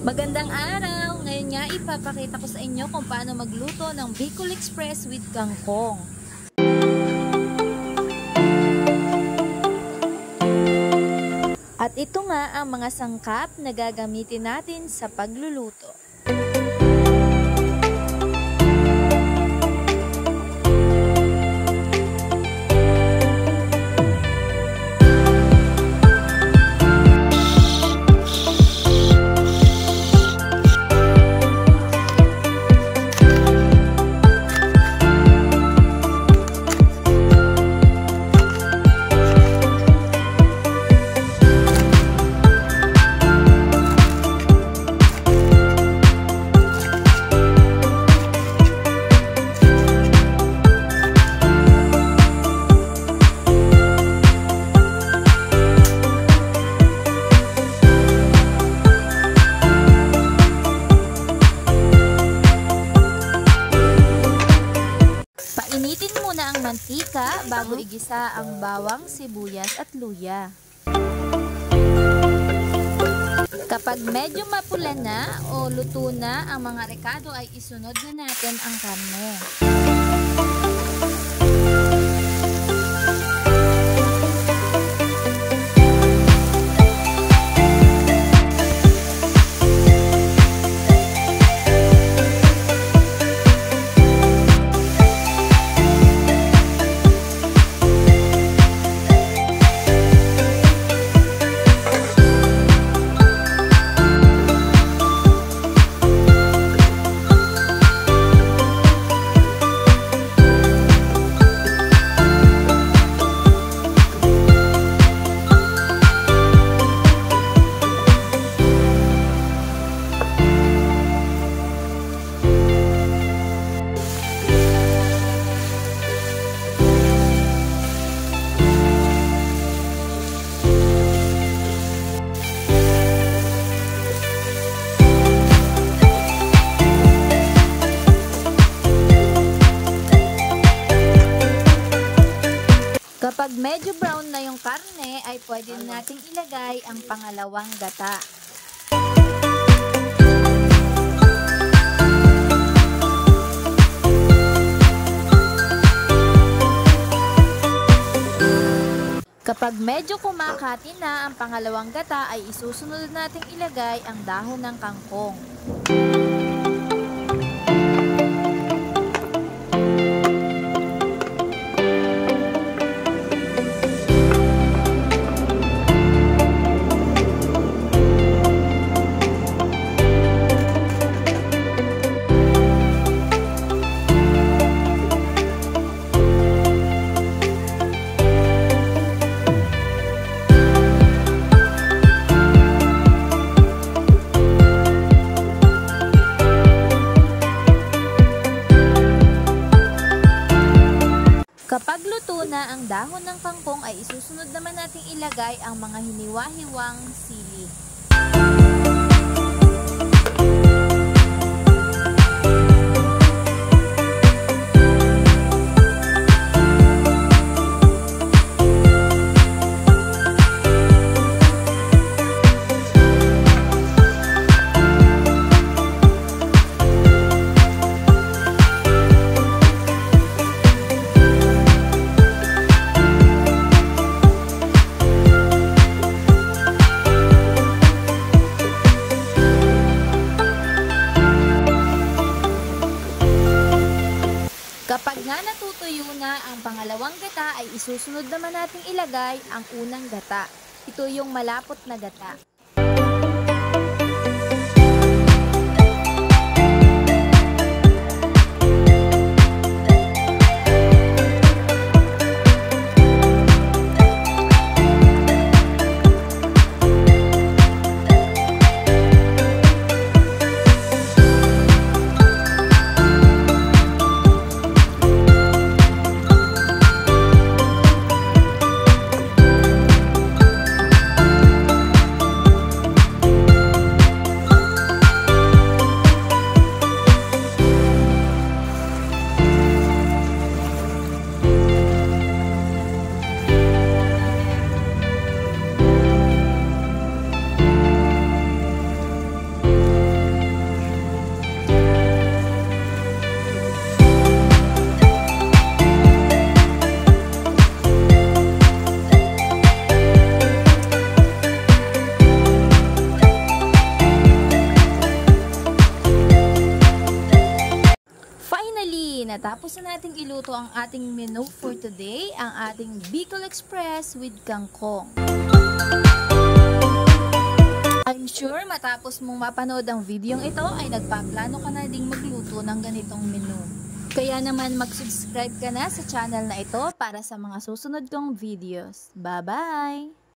Magandang araw! Ngayon nga ipapakita ko sa inyo kung paano magluto ng Bicol Express with kangkong. At ito nga ang mga sangkap na gagamitin natin sa pagluluto. Initin muna ang mantika bago igisa ang bawang, sibuyas at luya. Kapag medyo mapula na o luto na ang mga rekado ay isunod na natin ang karne. Kapag medyo brown na yung karne, ay pwede nating ilagay ang pangalawang gata. Kapag medyo kumakati na ang pangalawang gata, ay isusunod nating ilagay ang dahon ng kangkong. Kapag luto na ang dahon ng kangkong, ay isusunod naman nating ilagay ang mga hiniwa-hiwang sili. Kapag nga natutuyo na ang pangalawang gata, ay isusunod naman nating ilagay ang unang gata. Ito yung malapot na gata. natapos na nating iluto ang ating menu for today, ang ating Bicol Express with kangkong. I'm sure matapos mong mapanood ang videong ito ay nagpaplano ka na ding magluto ng ganitong menu. Kaya naman mag-subscribe ka na sa channel na ito para sa mga susunod kong videos. Bye-bye!